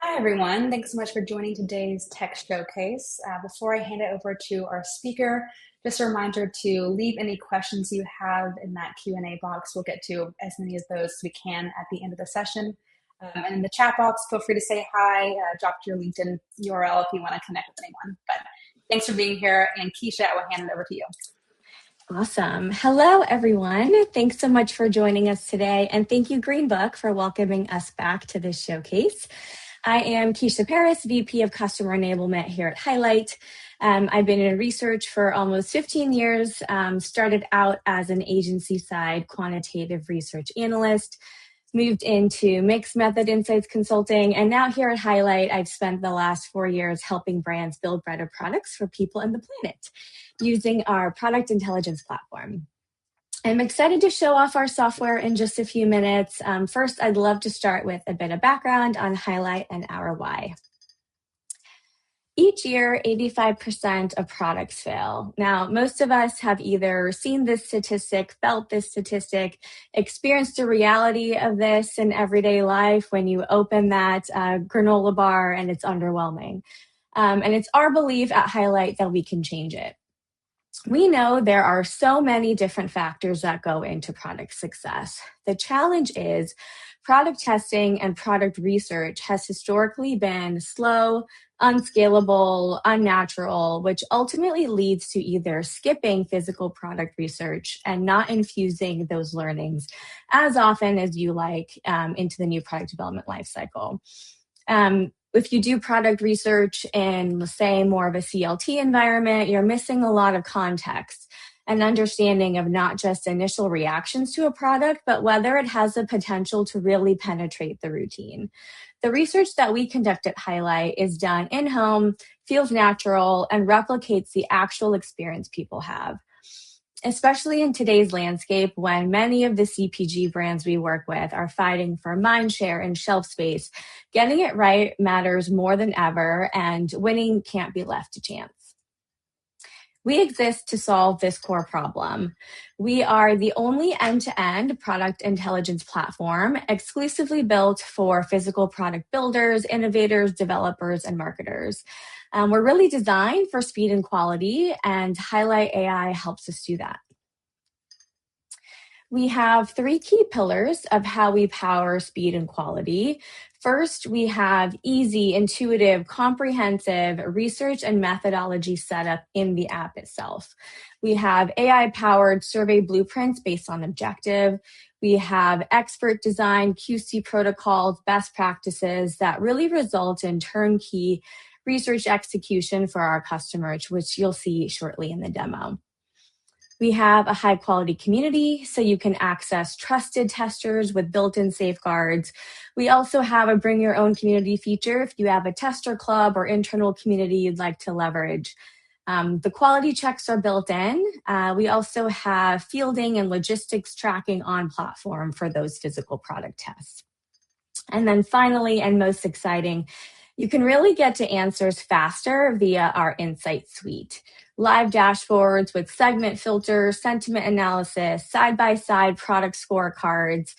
Hi, everyone. Thanks so much for joining today's tech showcase. Before I hand it over to our speaker, just a reminder to leave any questions you have in that Q&A box. We'll get to as many of those as we can at the end of the session. And in the chat box, feel free to say hi, drop your LinkedIn URL if you want to connect with anyone. But thanks for being here. And Keisha, I will hand it over to you. Awesome. Hello, everyone. Thanks so much for joining us today. And thank you, Greenbook, for welcoming us back to this showcase. I am Keisha Paris, VP of Customer Enablement here at Highlight. I've been in research for almost 15 years, started out as an agency-side quantitative research analyst, moved into mixed method insights consulting, and now here at Highlight, I've spent the last 4 years helping brands build better products for people and the planet using our product intelligence platform. I'm excited to show off our software in just a few minutes. First, I'd love to start with a bit of background on Highlight and our why. Each year, 85% of products fail. Now, most of us have either seen this statistic, felt this statistic, experienced the reality of this in everyday life when you open that granola bar and it's underwhelming. And it's our belief at Highlight that we can change it. We know there are so many different factors that go into product success. The challenge is product testing and product research has historically been slow, unscalable, unnatural, which ultimately leads to either skipping physical product research and not infusing those learnings as often as you like into the new product development lifecycle. If you do product research in, let's say, more of a CLT environment, you're missing a lot of context and understanding of not just initial reactions to a product, but whether it has the potential to really penetrate the routine. The research that we conduct at Highlight is done in-home, feels natural, and replicates the actual experience people have. Especially in today's landscape, when many of the CPG brands we work with are fighting for mind share and shelf space, getting it right matters more than ever, and winning can't be left to chance. We exist to solve this core problem. We are the only end-to-end product intelligence platform exclusively built for physical product builders, innovators, developers, and marketers. We're really designed for speed and quality, and Highlight AI helps us do that. We have 3 key pillars of how we power speed and quality. First, we have easy, intuitive, comprehensive research and methodology setup in the app itself. We have AI-powered survey blueprints based on objective. We have expert design, QC protocols, best practices that really result in turnkey research execution for our customers, which you'll see shortly in the demo. We have a high quality community, so you can access trusted testers with built-in safeguards. We also have a bring your own community feature if you have a tester club or internal community you'd like to leverage. The quality checks are built in. We also have fielding and logistics tracking on platform for those physical product tests. And then finally, and most exciting, you can really get to answers faster via our Insight Suite. Live dashboards with segment filters, sentiment analysis, side-by-side product scorecards,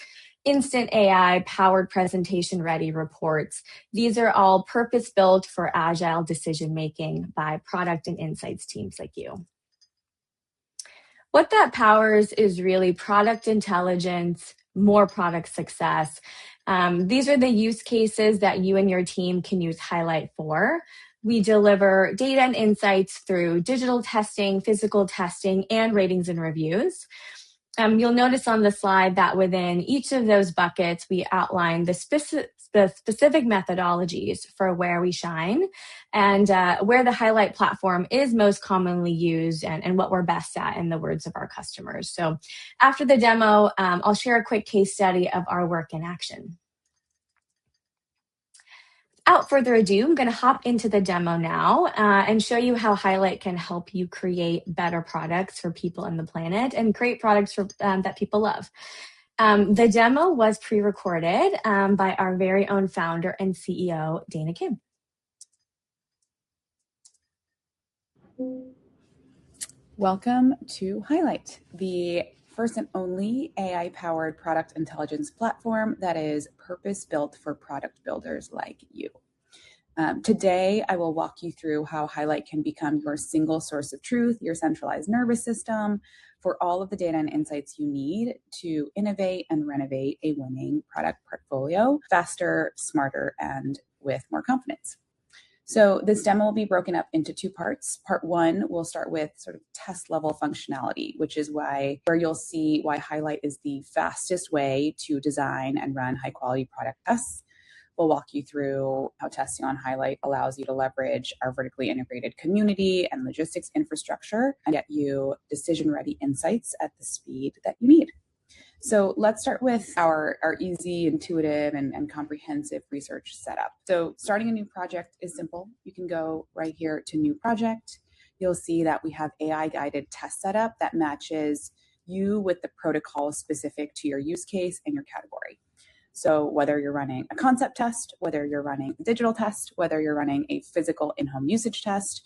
instant AI-powered presentation-ready reports. These are all purpose-built for agile decision-making by product and insights teams like you. What that powers is really product intelligence, more product success. These are the use cases that you and your team can use Highlight for. We deliver data and insights through digital testing, physical testing, and ratings and reviews. You'll notice on the slide that within each of those buckets, we outline the specific methodologies for where we shine and where the Highlight platform is most commonly used and what we're best at, in the words of our customers. So after the demo, I'll share a quick case study of our work in action. Without further ado, I'm going to hop into the demo now and show you how Highlight can help you create better products for people and the planet and create products for, that people love. The demo was pre-recorded by our very own founder and CEO, Dana Kim. Welcome to Highlight, the first and only AI-powered product intelligence platform that is purpose-built for product builders like you. Today, I will walk you through how Highlight can become your single source of truth, your centralized nervous system for all of the data and insights you need to innovate and renovate a winning product portfolio faster, smarter, and with more confidence. So this demo will be broken up into two parts. Part one, we'll start with sort of test level functionality, which is where you'll see why Highlight is the fastest way to design and run high quality product tests. We'll walk you through how testing on Highlight allows you to leverage our vertically integrated community and logistics infrastructure and get you decision-ready insights at the speed that you need. So let's start with our easy, intuitive, and comprehensive research setup. So starting a new project is simple. You can go right here to New Project. You'll see that we have AI-guided test setup that matches you with the protocol specific to your use case and your category. So whether you're running a concept test, whether you're running a digital test, whether you're running a physical in-home usage test,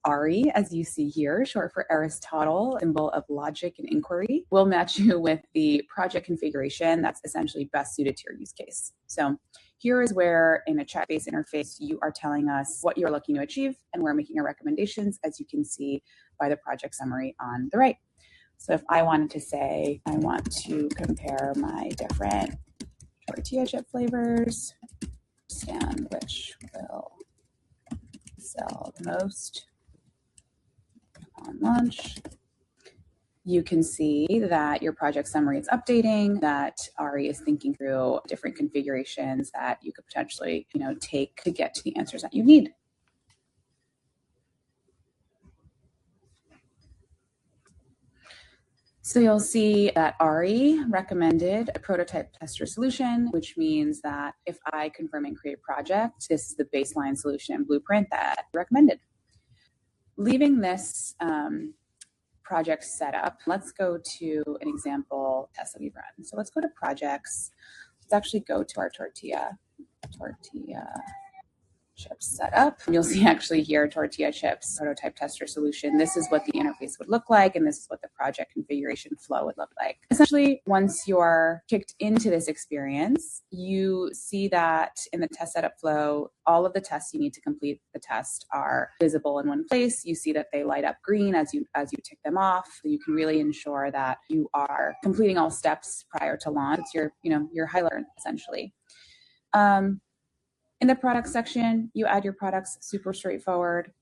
ARI, as you see here, short for Aristotle, symbol of logic and inquiry, will match you with the project configuration that's essentially best suited to your use case. So here is where in a chat-based interface, you are telling us what you're looking to achieve, and we're making our recommendations, as you can see by the project summary on the right. So if I wanted to say, I want to compare my different tortilla chip flavors, understand which will sell the most on launch. You can see that your project summary is updating, that Ari is thinking through different configurations that you could potentially, take to get to the answers that you need. So you'll see that Ari recommended a prototype tester solution, which means that if I confirm and create a project, this is the baseline solution and blueprint that I recommended. Leaving this project setup, let's go to an example test that we've run. So let's go to projects. Let's actually go to our tortilla chips setup. You'll see actually here tortilla chips prototype tester solution. This is what the interface would look like, and this is what the project configuration flow would look like. Essentially, once you're kicked into this experience, you see that in the test setup flow, all of the tests you need to complete the test are visible in one place. You see that they light up green as you tick them off. So you can really ensure that you are completing all steps prior to launch. It's your highlight essentially. In the product section, you add your products, super straightforward.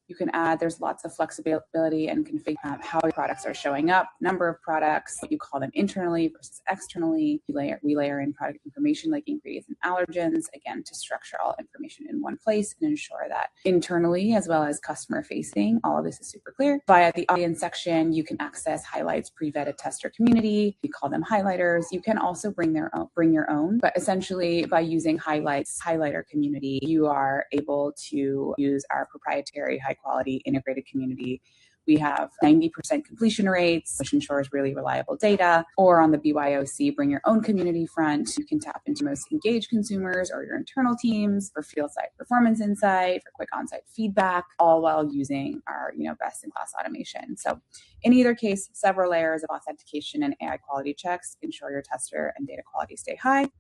You can add, there's lots of flexibility and configure how your products are showing up, number of products, what you call them internally versus externally. We layer in product information like ingredients and allergens, again, to structure all information in one place and ensure that internally as well as customer facing, all of this is super clear. Via the audience section, you can access Highlight's pre-vetted tester community. We call them highlighters. You can also bring your own, but essentially by using Highlight's highlighter community, you are able to use our proprietary high quality integrated community. We have 90% completion rates, which ensures really reliable data. Or on the BYOC, bring your own community front. You can tap into most engaged consumers or your internal teams for field site performance insight, for quick on-site feedback, all while using our best-in-class automation. So in either case, several layers of authentication and AI quality checks ensure your tester and data quality stay high.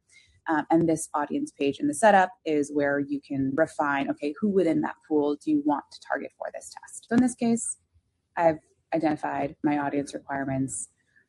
And this audience page in the setup is where you can refine, okay, who within that pool do you want to target for this test? So in this case, I've identified my audience requirements.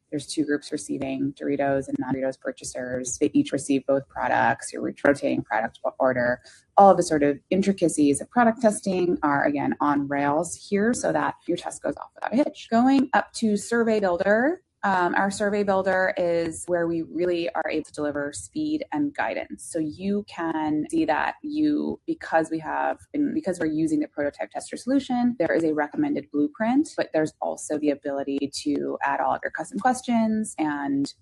There's two groups receiving, Doritos and non-Doritos purchasers. They each receive both products. You're rotating product order. All of the sort of intricacies of product testing are, again, on rails here so that your test goes off without a hitch. Going up to Survey Builder. Our survey builder is where we really are able to deliver speed and guidance. So you can see that because we're using the prototype tester solution, there is a recommended blueprint, but there's also the ability to add all of your custom questions and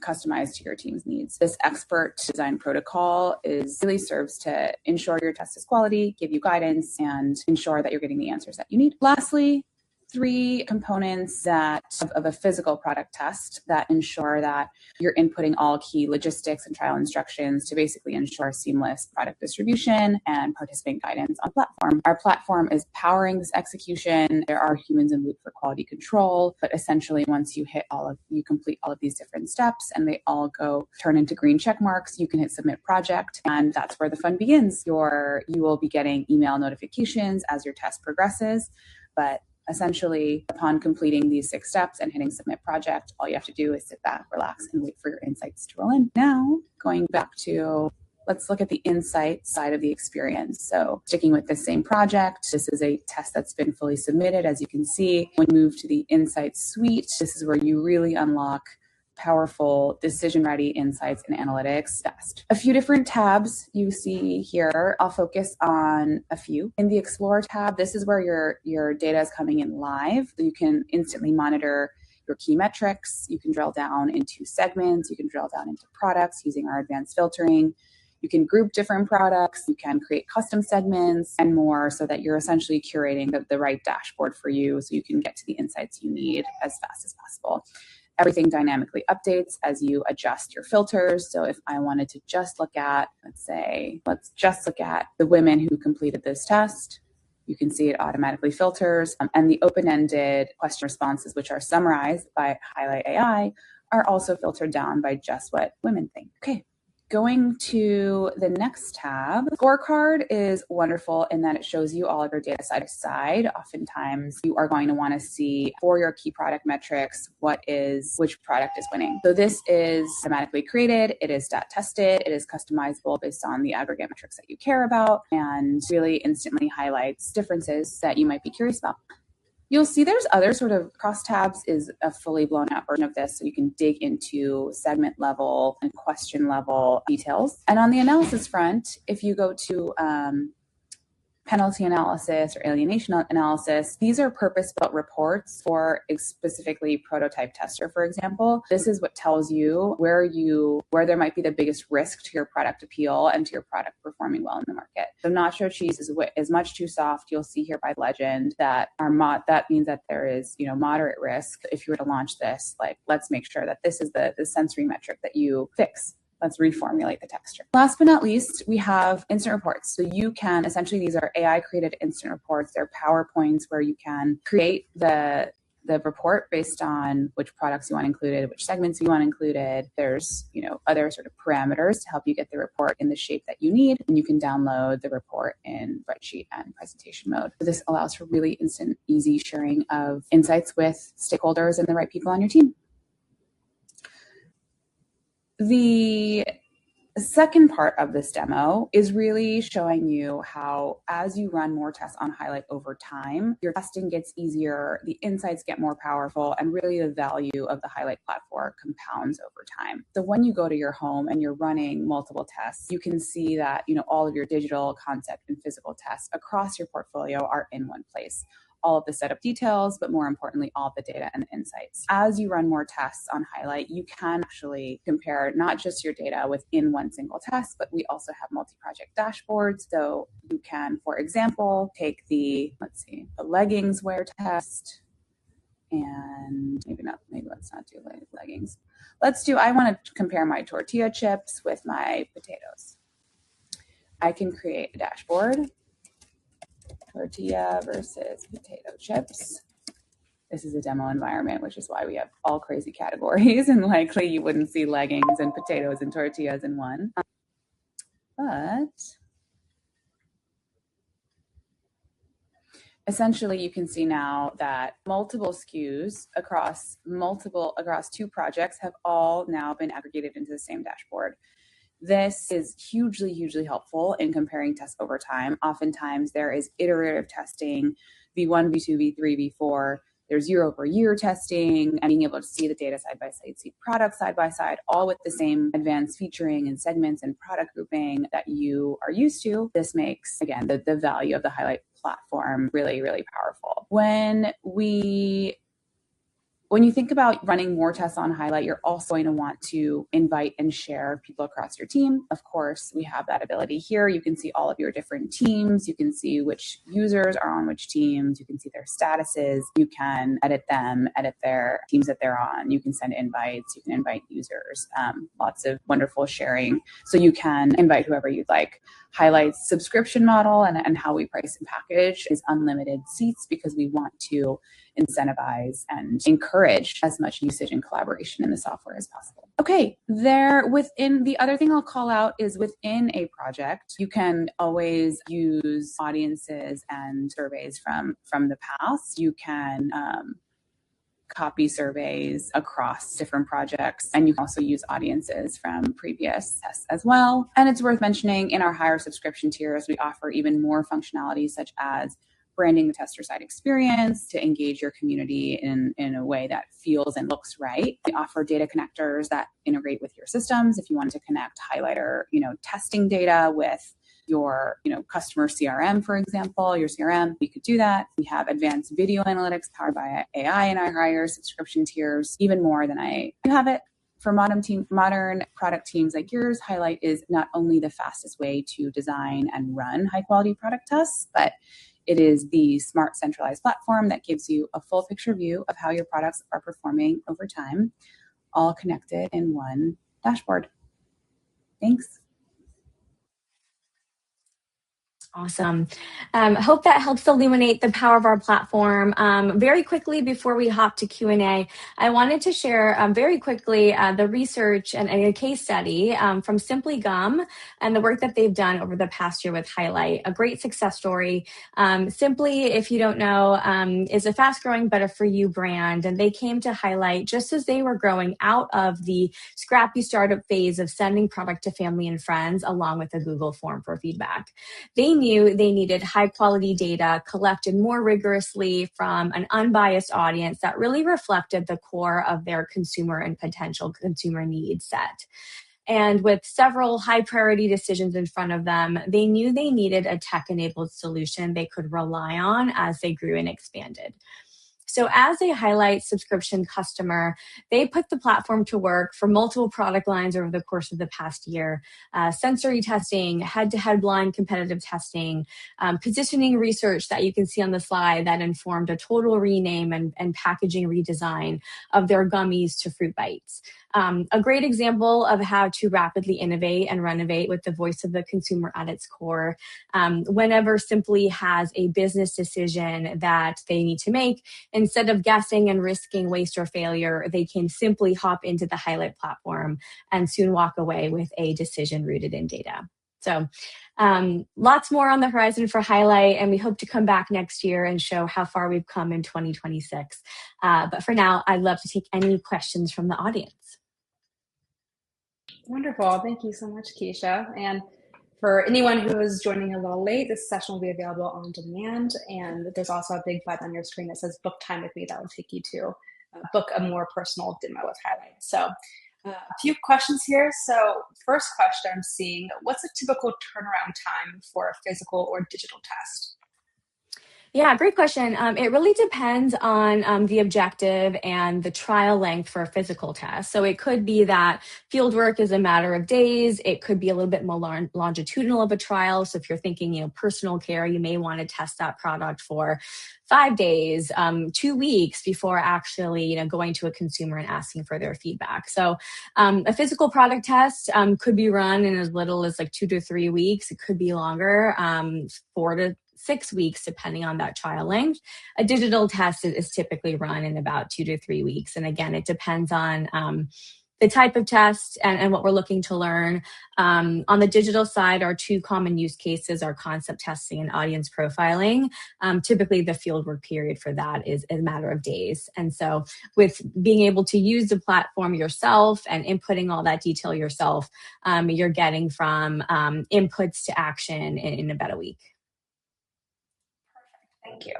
customize to your team's needs. This expert design protocol really serves to ensure your test is quality, give you guidance, and ensure that you're getting the answers that you need. Lastly, three components of a physical product test that ensure that you're inputting all key logistics and trial instructions to basically ensure seamless product distribution and participant guidance on platform. Our platform is powering this execution. There are humans in loop for quality control, but essentially once you complete all of these different steps and they all turn into green check marks, you can hit submit project, and that's where the fun begins. You will be getting email notifications as your test progresses, but essentially, upon completing these 6 steps and hitting submit project, all you have to do is sit back, relax, and wait for your insights to roll in. Now, going back to, let's look at the insight side of the experience. So sticking with the same project, this is a test that's been fully submitted. As you can see, when you move to the insight suite, this is where you really unlock powerful decision-ready insights and analytics fast. A few different tabs you see here. I'll focus on a few. In the Explore tab, this is where your data is coming in live. You can instantly monitor your key metrics. You can drill down into segments. You can drill down into products using our advanced filtering. You can group different products. You can create custom segments and more, so that you're essentially curating the right dashboard for you so you can get to the insights you need as fast as possible. Everything dynamically updates as you adjust your filters. So if I wanted to just look at, let's just look at the women who completed this test, you can see it automatically filters. And the open-ended question responses, which are summarized by Highlight AI, are also filtered down by just what women think. Okay. Going to the next tab, scorecard is wonderful in that it shows you all of your data side by side. Oftentimes, you are going to want to see for your key product metrics, which product is winning. So this is automatically created. It is stat tested. It is customizable based on the aggregate metrics that you care about, and really instantly highlights differences that you might be curious about. You'll see there's other sort of cross tabs is a fully blown out version of this. So you can dig into segment level and question level details. And on the analysis front, if you go to penalty analysis or alienation analysis, these are purpose-built reports for a specifically prototype tester, for example. This is what tells you where there might be the biggest risk to your product appeal and to your product performing well in the market. So nacho cheese is much too soft. You'll see here by legend that that means that there is moderate risk. If you were to launch this, let's make sure that this is the sensory metric that you fix. Let's reformulate the texture. Last but not least, we have instant reports. So you can, essentially, these are AI created instant reports. They're PowerPoints where you can create the report based on which products you want included, which segments you want included. There's, other sort of parameters to help you get the report in the shape that you need. And you can download the report in spreadsheet and presentation mode. So this allows for really instant, easy sharing of insights with stakeholders and the right people on your team. The second part of this demo is really showing you how, as you run more tests on Highlight over time, your testing gets easier, the insights get more powerful, and really the value of the Highlight platform compounds over time. So when you go to your home and you're running multiple tests, you can see that, all of your digital, concept, and physical tests across your portfolio are in one place. All of the setup details, but more importantly, all of the data and the insights. As you run more tests on Highlight, you can actually compare not just your data within one single test, but we also have multi-project dashboards. So you can, for example, take the leggings wear test, and maybe let's not do leggings. I want to compare my tortilla chips with my potatoes. I can create a dashboard. Tortilla versus potato chips. This is a demo environment, which is why we have all crazy categories, and likely you wouldn't see leggings and potatoes and tortillas in one. But essentially, you can see now that multiple SKUs across 2 projects have all now been aggregated into the same dashboard. This is hugely, hugely helpful in comparing tests over time. Oftentimes there is iterative testing, V1, V2, V3, V4. There's year-over-year testing, and being able to see the data side by side, see products side by side, all with the same advanced featuring and segments and product grouping that you are used to. This makes, again, the value of the Highlight platform really, really powerful. When we when you think about running more tests on Highlight, you're also going to want to invite and share people across your team. Of course, we have that ability here. You can see all of your different teams. You can see which users are on which teams. You can see their statuses. You can edit them, edit their teams that they're on. You can send invites. You can invite users. Lots of wonderful sharing. So you can invite whoever you'd like. Highlight's subscription model and how we price and package is unlimited seats because we want to incentivize and encourage as much usage and collaboration in the software as possible. Okay, the other thing I'll call out is within a project, you can always use audiences and surveys from the past. You can copy surveys across different projects, and you can also use audiences from previous tests as well. And it's worth mentioning in our higher subscription tiers, we offer even more functionalities such as branding the tester side experience to engage your community in a way that feels and looks right. We offer data connectors that integrate with your systems. If you want to connect Highlighter, testing data with your, customer CRM, for example, your CRM, we could do that. We have advanced video analytics powered by AI in our higher subscription tiers, even more than you have it. For modern product teams like yours, Highlight is not only the fastest way to design and run high quality product tests, but it is the smart centralized platform that gives you a full picture view of how your products are performing over time, all connected in one dashboard. Thanks. Awesome. Hope that helps illuminate the power of our platform. Very quickly, before we hop to Q&A, I wanted to share very quickly the research and a case study from Simply Gum and the work that they've done over the past year with Highlight, a great success story. Simply, if you don't know, is a fast-growing Better For You brand, and they came to Highlight just as they were growing out of the scrappy startup phase of sending product to family and friends, along with a Google form for feedback. They knew they needed high quality data collected more rigorously from an unbiased audience that really reflected the core of their consumer and potential consumer needs set. And with several high priority decisions in front of them, they knew they needed a tech-enabled solution they could rely on as they grew and expanded. So as a Highlight subscription customer, they put the platform to work for multiple product lines over the course of the past year. Sensory testing, head-to-head blind competitive testing, positioning research that you can see on the slide that informed a total rename and packaging redesign of their gummies to Fruit Bites. A great example of how to rapidly innovate and renovate with the voice of the consumer at its core. Whenever Simply has a business decision that they need to make, instead of guessing and risking waste or failure, they can simply hop into the Highlight platform and soon walk away with a decision rooted in data. So lots more on the horizon for Highlight, and we hope to come back next year and show how far we've come in 2026. But for now, I'd love to take any questions from the audience. Wonderful. Thank you so much, Keisha. And for anyone who is joining a little late, this session will be available on demand. And there's also a big button on your screen that says book time with me that will take you to book a more personal demo with Highlight. So a few questions here. So first question I'm seeing, what's a typical turnaround time for a physical or digital test? Yeah, great question. It really depends on the objective and the trial length for a physical test. So it could be that field work is a matter of days. It could be a little bit more longitudinal of a trial. So if you're thinking, personal care, you may want to test that product for 5 days, 2 weeks before actually, going to a consumer and asking for their feedback. So a physical product test could be run in as little as like 2 to 3 weeks. It could be longer, 4 to 6 weeks, depending on that trial length. A digital test is typically run in about 2 to 3 weeks. And again, it depends on the type of test and what we're looking to learn. On the digital side, our two common use cases are concept testing and audience profiling. Typically, the fieldwork period for that is a matter of days. And so with being able to use the platform yourself and inputting all that detail yourself, you're getting from inputs to action in about a week. Thank you.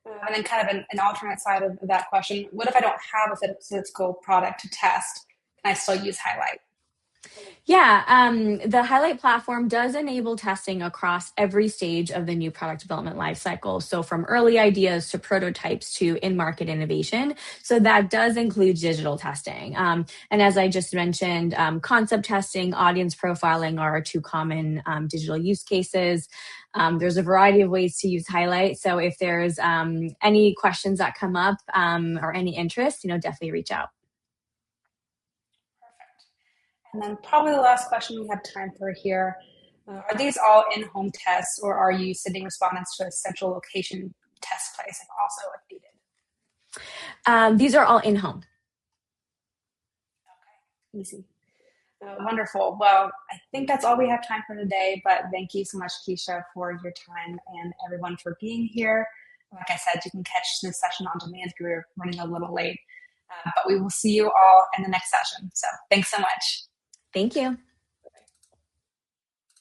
And then kind of an alternate side of that question, what if I don't have a physical product to test? Can I still use Highlight? Yeah, the Highlight platform does enable testing across every stage of the new product development lifecycle. So, from early ideas to prototypes to in market innovation. So, that does include digital testing. And as I just mentioned, concept testing, audience profiling are our two common digital use cases. There's a variety of ways to use Highlight. So, if there's any questions that come up or any interest, definitely reach out. And then probably the last question we have time for here. Are these all in-home tests, or are you sending respondents to a central location test place and also if needed? These are all in home. Okay, easy. Wonderful. Well, I think that's all we have time for today, but thank you so much, Keisha, for your time and everyone for being here. Like I said, you can catch this session on demand if you're running a little late, but we will see you all in the next session. So thanks so much. Thank you.